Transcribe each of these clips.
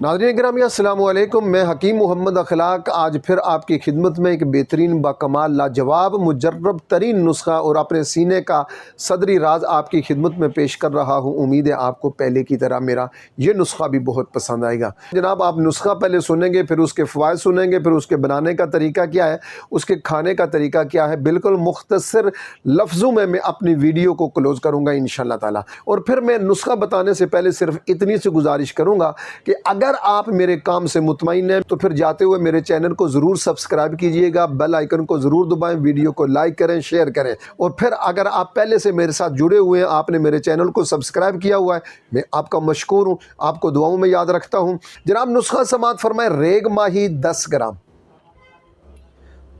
नाज़रीन गिरामी अस्सलाम वालेकुम। मैं हकीम मोहम्मद अखलाक आज फिर आपकी खिदमत में एक बेहतरीन बाकमाल लाजवाब मुजर्रब तरीन नुस्खा और अपने सीने का सदरी राज आपकी खिदमत में पेश कर रहा हूँ। उम्मीद है आपको पहले की तरह मेरा ये नुस्खा भी बहुत पसंद आएगा। जनाब, आप नुस्खा पहले सुनेंगे, फिर उसके फ़वाइद सुनेंगे, फिर उसके बनाने का तरीका क्या है, उसके खाने का तरीका क्या है। बिल्कुल मुख्तसर लफ्ज़ों में मैं अपनी वीडियो को क्लोज़ करूँगा इंशाअल्लाह ताला। और फिर मैं नुस्खा बताने से पहले सिर्फ इतनी सी गुजारिश करूँगा कि अगर आप मेरे काम से मुतमईन हैं तो फिर जाते हुए मेरे चैनल को ज़रूर सब्सक्राइब कीजिएगा, बेल आइकन को ज़रूर दबाएं, वीडियो को लाइक करें, शेयर करें। और फिर अगर आप पहले से मेरे साथ जुड़े हुए हैं, आपने मेरे चैनल को सब्सक्राइब किया हुआ है, मैं आपका मशकूर हूँ, आपको दुआओं में याद रखता हूँ। जनाब, नुस्खा समात फरमाए। रेग माही 10 ग्राम,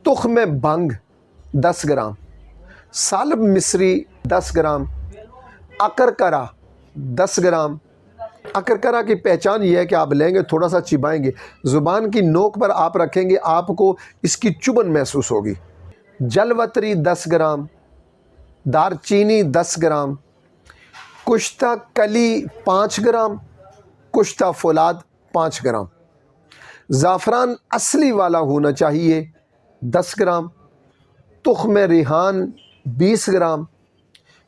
तुख्म भंग 10 ग्राम, सालब मिस्री 10 ग्राम, अकरकरा 10 ग्राम। अकरकरा की पहचान ये है कि आप लेंगे, थोड़ा सा चिबाएंगे, ज़ुबान की नोक पर आप रखेंगे, आपको इसकी चुभन महसूस होगी। जलवतरी 10 ग्राम, दारचीनी 10 ग्राम, कुश्ता कली 5 ग्राम, कुश्ता फौलाद 5 ग्राम, ज़ाफ़रान असली वाला होना चाहिए 10 ग्राम, तुख्म रिहान 20 ग्राम,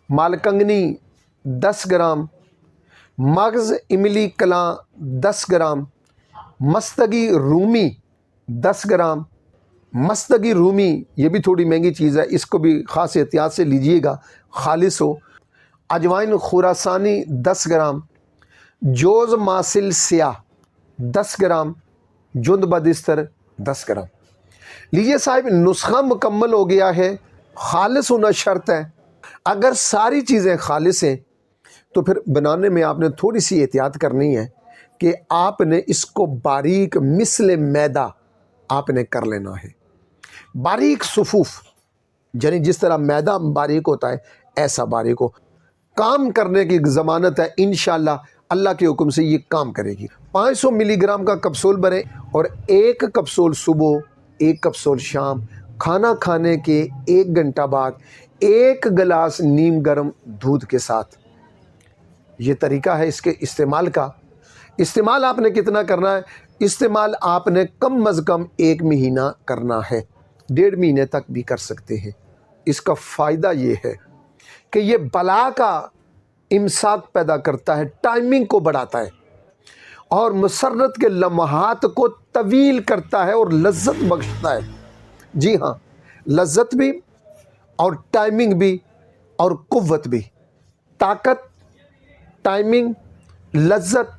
मालकंगनी 10 ग्राम, मगज़ इमली कलां 10 ग्राम, मस्तगी रूमी 10 ग्राम। मस्तगी रूमी ये भी थोड़ी महंगी चीज़ है, इसको भी ख़ास एहतियात से लीजिएगा, खालिस हो। अजवाइन खुरासानी 10 ग्राम, जोज़ मासिल सियाह 10 ग्राम, जुंद बदिस्तर 10 ग्राम। लीजिए साहिब, नुस्खा मुकम्मल हो गया है। खालिस होना शर्त है। अगर सारी चीज़ें खालिस हैं तो फिर बनाने में आपने थोड़ी सी एहतियात करनी है कि आपने इसको बारीक मिसल मैदा आपने कर लेना है। बारीक सुफूफ, यानी जिस तरह मैदा बारीक होता है ऐसा बारीक हो। काम करने की ज़मानत है, इंशाअल्लाह अल्लाह के हुक्म से ये काम करेगी। 500 मिलीग्राम का कप्सूल बने और 1 कप्सूल सुबह, 1 कप्सूल शाम, खाना खाने के 1 घंटा बाद 1 गिलास नीम गर्म दूध के साथ। ये तरीका है इसके इस्तेमाल का। इस्तेमाल आपने कितना करना है? इस्तेमाल आपने कम अज़ कम 1 महीना करना है, 1.5 महीने तक भी कर सकते हैं। इसका फ़ायदा ये है कि ये बला का इमसाक पैदा करता है, टाइमिंग को बढ़ाता है और मुसर्रत के लम्हात को तवील करता है और लज्जत बख्शता है। जी हाँ, लज्जत भी और टाइमिंग भी और कुव्वत भी। ताकत, टाइमिंग, लज्जत,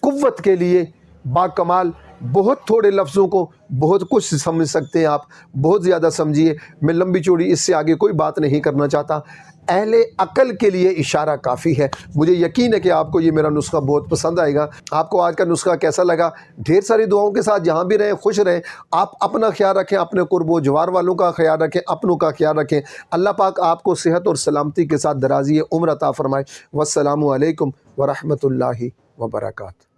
कुव्वत के लिए बाकमाल। बहुत थोड़े लफ्ज़ों को बहुत कुछ समझ सकते हैं आप, बहुत ज़्यादा समझिए। मैं लंबी चौड़ी इससे आगे कोई बात नहीं करना चाहता। अहले अकल के लिए इशारा काफ़ी है। मुझे यकीन है कि आपको ये मेरा नुस्खा बहुत पसंद आएगा। आपको आज का नुस्खा कैसा लगा? ढेर सारी दुआओं के साथ जहाँ भी रहें खुश रहें। आप अपना ख्याल रखें, अपने कुर्बो जवार वालों का ख्याल रखें, अपनों का ख्याल रखें। अल्लाह पाक आपको सेहत और सलामती के साथ दराज़ी उम्र अता फ़रमाए। वस्सलामु अलैकुम व रहमतुल्लाहि व बरकातहू।